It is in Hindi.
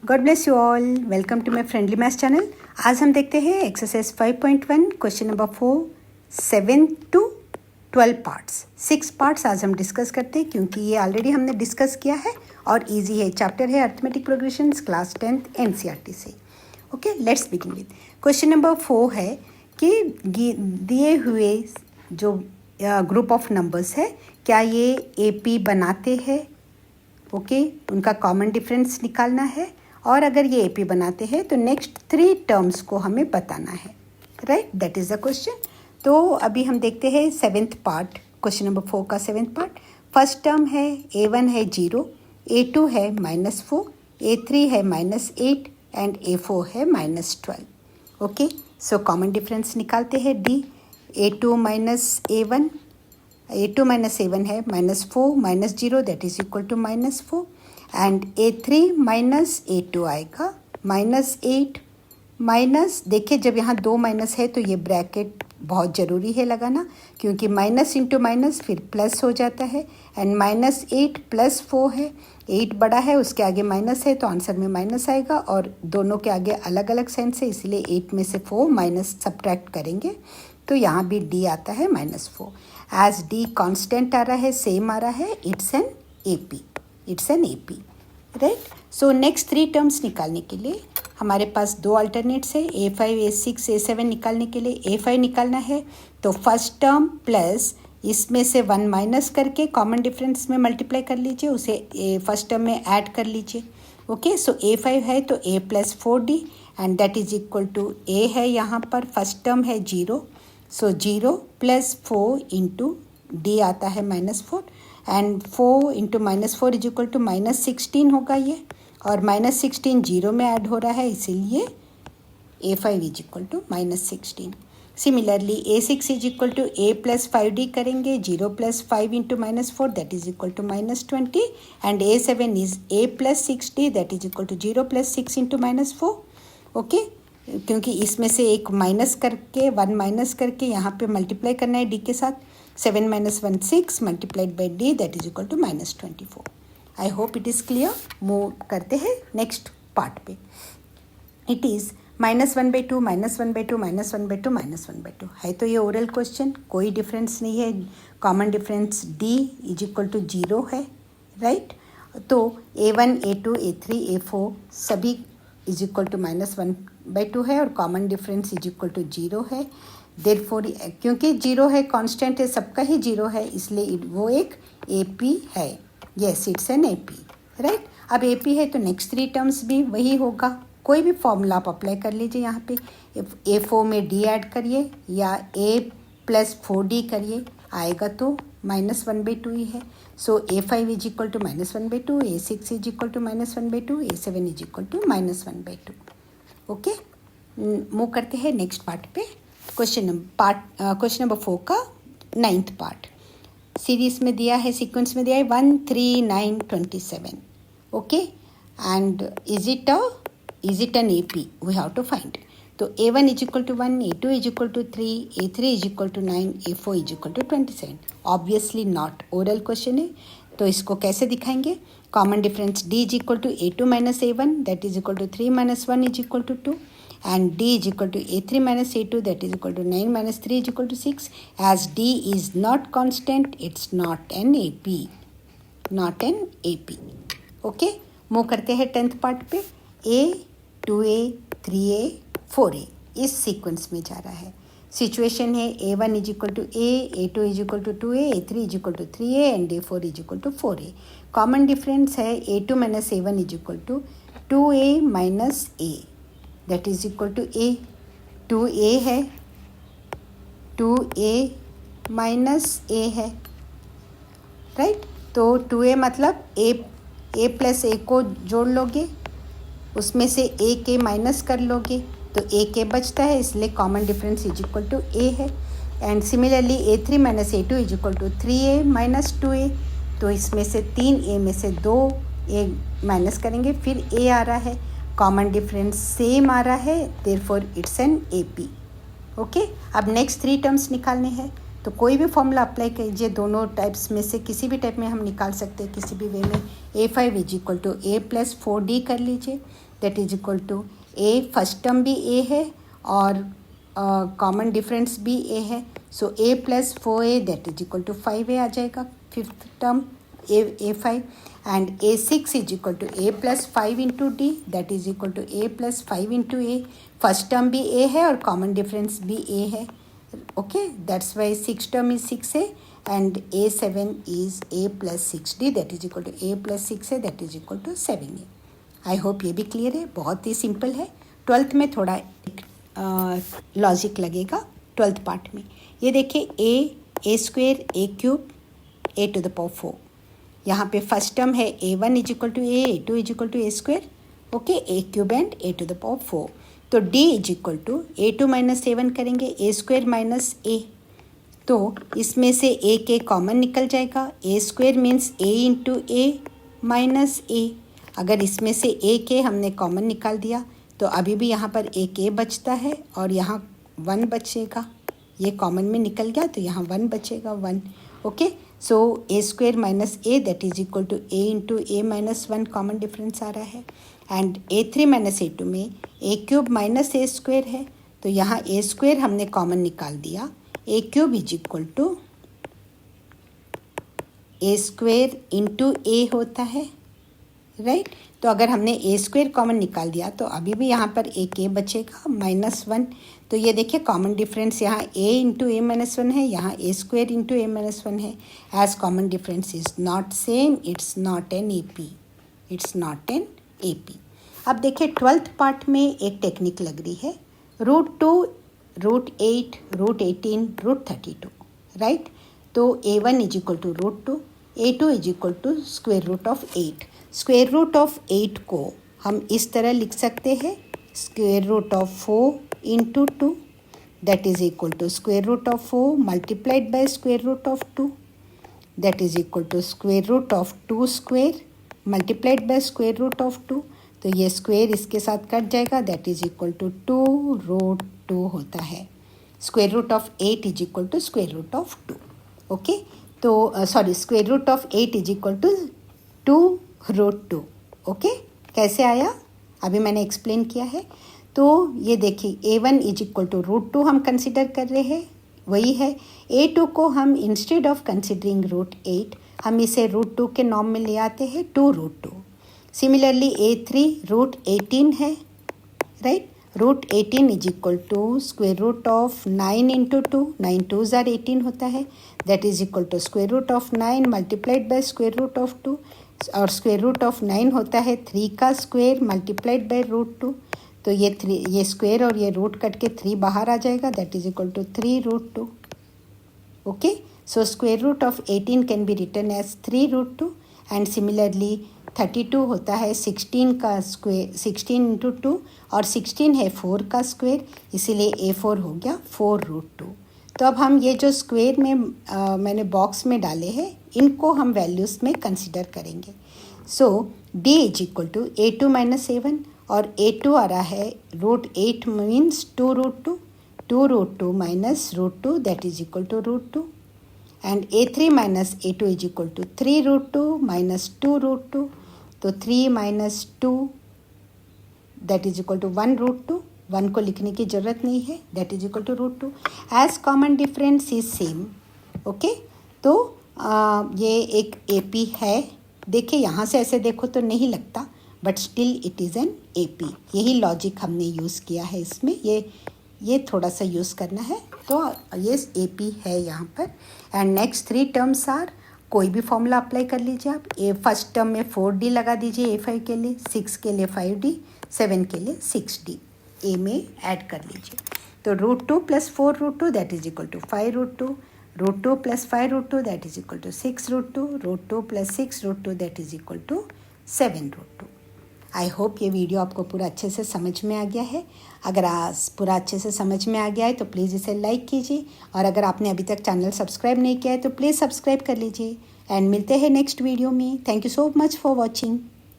God bless you all. Welcome to my friendly maths channel. आज हम देखते हैं exercise 5.1 question number 4 7 to 12 parts. 6 parts आज हम डिस्कस करते हैं क्योंकि ये ऑलरेडी हमने डिस्कस किया है और इजी है। चैप्टर है arithmetic progressions, class 10th NCERT से। Okay, let's begin with question number 4 है कि दिए हुए जो ग्रुप ऑफ नंबर्स है क्या ये AP बनाते हैं। ओके, उनका कॉमन डिफरेंस निकालना है और अगर ये AP बनाते हैं तो नेक्स्ट 3 टर्म्स को हमें बताना है। Right, that is the question. तो अभी हम देखते हैं 7th पार्ट, क्वेश्चन नंबर 4 का 7th पार्ट। फर्स्ट टर्म है A1 है 0, A2 है -4, A3 है -8 एंड A4 है -12। ओके, सो कॉमन डिफरेंस निकालते हैं D। A2 minus A1 है -4 -0 that is equal to -4 and A3 minus A2 आएगा -8 माइनस। देखिए जब यहाँ 2 माइनस है तो ये ब्रैकेट बहुत ज़रूरी है लगाना क्योंकि माइनस इंटू माइनस फिर प्लस हो जाता है एंड -8 + 4 है। 8 बड़ा है उसके आगे माइनस है तो आंसर में माइनस आएगा और दोनों के आगे अलग अलग साइन से, इसलिए 8 में से 4 माइनस सब्ट्रैक्ट करेंगे तो यहाँ भी D आता है -4। एज D कांस्टेंट आ रहा है, सेम आ रहा है, it's an AP। Right, so next 3 terms निकालने के लिए हमारे पास 2 अल्टरनेट्स है। A5 A6 A7 निकालने के लिए A5 निकालना है तो फर्स्ट टर्म प्लस इसमें से 1 माइनस करके कॉमन डिफरेंस में मल्टीप्लाई कर लीजिए, उसे फर्स्ट टर्म में ऐड कर लीजिए। ओके, सो A5 है तो A + 4D and that is equal to A है यहाँ पर फर्स्ट टर्म है 0, सो 0 + 4 इंटू D आता है -4 and 4 into -4 is equal to -16 होगा ये, और -16 0 में ऐड हो रहा है इसीलिए A5 is equal to -16। Similarly A6 is equal to A + 5D करेंगे, 0 + 5 into -4 that is equal to -20 and A7 is A + 6D that is equal to 0 + 6 into -4। Okay, क्योंकि इसमें से एक माइनस करके 1 माइनस करके यहाँ पे मल्टीप्लाई करना है D के साथ। 7 - 1 6 multiplied by D that is equal to -24। I hope it is clear. Move करते हैं नेक्स्ट पार्ट पे। इट इज़ -1/2 -1/2 -1/2 -1/2 है तो ये ओरल क्वेश्चन, कोई डिफरेंस नहीं है। Common difference D is equal to 0 है। राइट, तो A1 A2 A3 A4 सभी इज इक्वल टू -1/2 है और common difference is equal to 0 है। देयरफॉर क्योंकि 0 है, कांस्टेंट है, सबका ही 0 है, इसलिए वो एक AP है। Yes, it's an AP। Right, अब AP है तो नेक्स्ट 3 टर्म्स भी वही होगा। कोई भी फॉर्मूला आप अप्लाई कर लीजिए यहाँ पे। A4 में D ऐड करिए या A + 4D करिए, आएगा तो -1/2 ही है। So A5 is equal to -1/2, A6 is equal to -1/2, A7 is equal to -1/2। Okay, move करते हैं नेक्स्ट पार्ट पे। क्वेश्चन नंबर 4 का 9th पार्ट। सीरीज में दिया है, सीक्वेंस में दिया है 1 3 9 27। Okay, and is it an AP we have to find. तो A1 is equal to 1, A2 is equal to 3, A3 is equal to 9, A4 is equal to 27। Obviously not, oral question है तो इसको कैसे दिखाएंगे। Common difference D is equal to A2 - A1 that is equal to 3 - 1 is equal to 2 and D is equal to A3 - A2 that is equal to 9 - 3 is equal to 6. As D is not constant, it's not an AP. Okay, move करते हैं 10th पार्ट पे। A 2A 3A 4A इस सीक्वेंस में जा रहा है। सिचुएशन है A1 is equal to A, A2 is equal to 2A, A3 is equal to 3A and A4 is equal to 4A। Common difference है A2 - A1 is equal to 2A - A that is equal to A। 2A है, 2A - A है। राइट, तो 2A मतलब A + A को जोड़ लोगे, उसमें से A के माइनस कर लोगे तो A के बचता है, इसलिए common difference is equal to A है। And similarly A3 - A2 is equal to 3A - 2A, तो इसमें से 3A में से 2A माइनस करेंगे फिर A आ रहा है, कॉमन डिफरेंस सेम आ रहा है, therefore it's an AP। Okay, अब नेक्स्ट 3 टर्म्स निकालने हैं। तो कोई भी फॉर्मूला अप्लाई कीजिए, दोनों टाइप्स में से किसी भी टाइप में हम निकाल सकते हैं किसी भी वे में। A5 is equal to A plus 4D कर लीजिए, that is equal to A, first term भी A है और कॉमन डिफरेंस भी A है, so A plus 4A that is equal to 5A आ जाएगा fifth term A5, and A6 is equal to A plus 5 into D that is equal to A plus 5 into A, first term भी A है और कॉमन डिफरेंस भी A है, okay, that's why six term is 6A and A7 is A plus 6D that is equal to A plus 6A that is equal to 7A। I hope ये भी क्लियर है, बहुत ही सिंपल है। 12th में थोड़ा लॉजिक लगेगा 12th पार्ट में। ये देखिए A square A cube A to the power 4, यहाँ पे फर्स्ट टर्म है A1 is equal to A, A2 is equal to A square, okay, A cube and A to the power 4। तो D is equal to A2 minus A1 करेंगे, A स्क्वेयर माइनस A, तो इसमें से A के कॉमन निकल जाएगा, A square means A into A minus A। अगर इसमें से A के हमने कॉमन निकाल दिया तो अभी भी यहाँ पर एक A बचता है और यहाँ 1 बचेगा, ये कॉमन में निकल गया तो यहाँ 1 बचेगा, 1, okay. So A square minus A that is equal to A into A minus 1 common difference आ रहा है, एंड A3 माइनस A2 में A cube minus A square है, तो यहाँ A स्क्वेयर हमने कॉमन निकाल दिया, A cube is equal to A square into A होता है, राइट। तो अगर हमने A स्क्वेयर कॉमन निकाल दिया तो अभी भी यहाँ पर एक A बचेगा माइनस 1, तो ये देखिए कॉमन डिफरेंस यहाँ A इंटू A माइनस 1 है, यहाँ A square into A minus 1 है। As common difference is not same, it's not an AP, it's not an AP। अब देखिए 12th पार्ट में एक टेक्निक लग रही है, √2, √8, √18, √32, राइट। तो A1 is equal to √2, A2 is equal to square root of 8। Square root of 8 को हम इस तरह लिख सकते हैं, square root of 4 into 2 that is equal to square root of 4 multiplied by square root of 2 that is equal to square root of 2 square multiplied by square root of 2। तो ये स्क्वेयर इसके साथ कट जाएगा, दैट इज इक्वल टू 2√2 होता है। Square root of 8 is equal to square root of 2, okay. तो sorry, square root of 8 is equal to 2√2, okay. कैसे आया अभी मैंने एक्सप्लेन किया है। तो ये देखिए A1 इज इक्वल टू √2 हम कंसिडर कर रहे हैं, वही है। A2 को हम इंस्टेड ऑफ कंसिडरिंग √8 हम इसे √2 के नॉर्म में ले आते हैं, 2√2। सिमिलरली A3 √18 है, right. √18 is equal to square root of 9 into 2, 9 2s are 18 होता है, that is equal to square root of 9 multiplied by square root of 2, और स्क्वेयर रूट ऑफ 9 होता है 3 का स्क्वेयर मल्टीप्लाइड बाय √2। तो ये स्क्वेयर और ये रूट कट के 3 बाहर आ जाएगा, that is equal to 3√2, okay. So square root of 18 can be written as 3√2, and similarly 32 होता है 16 का स्क्वेयर, 16 इंटू 2, और 16 है 4 का स्क्वेयर, इसीलिए A4 हो गया 4√2। तो अब हम ये जो स्क्वेयर में मैंने बॉक्स में डाले हैं इनको हम वैल्यूज़ में कंसिडर करेंगे। So D is equal to A2 minus A1, और A2 आ रहा है √8 means 2√2, 2√2 minus √2 that is equal to √2, and A3 minus A2 is equal to 3√2 minus 2√2, तो 3 minus 2 that is equal to 1√2, 1 को लिखने की ज़रूरत नहीं है, that is equal to √2। As common difference is same, okay. तो ये एक AP है, देखिए यहाँ से ऐसे देखो तो नहीं लगता, but still it is an AP। यही लॉजिक हमने यूज़ किया है इसमें, ये थोड़ा सा यूज़ करना है, तो ये AP है यहाँ पर। एंड नेक्स्ट 3 टर्म्स आर, कोई भी फॉर्मूला अप्लाई कर लीजिए आप। फर्स्ट टर्म में 4D लगा दीजिए A5 के लिए, 6 के लिए 5D, 7 के लिए 6D A में ऐड कर लीजिए। तो √2 plus 4√2 that is equal to 5√2, √2 plus 5√2 that is equal to 6√2, √2 plus 6√2 that is equal to 7√2। I hope ये वीडियो आपको पूरा अच्छे से समझ में आ गया है। अगर पूरा अच्छे से समझ में आ गया है तो प्लीज़ इसे लाइक कीजिए, और अगर आपने अभी तक चैनल सब्सक्राइब नहीं किया है तो प्लीज़ सब्सक्राइब कर लीजिए, एंड मिलते हैं नेक्स्ट वीडियो में। Thank you so much for watching.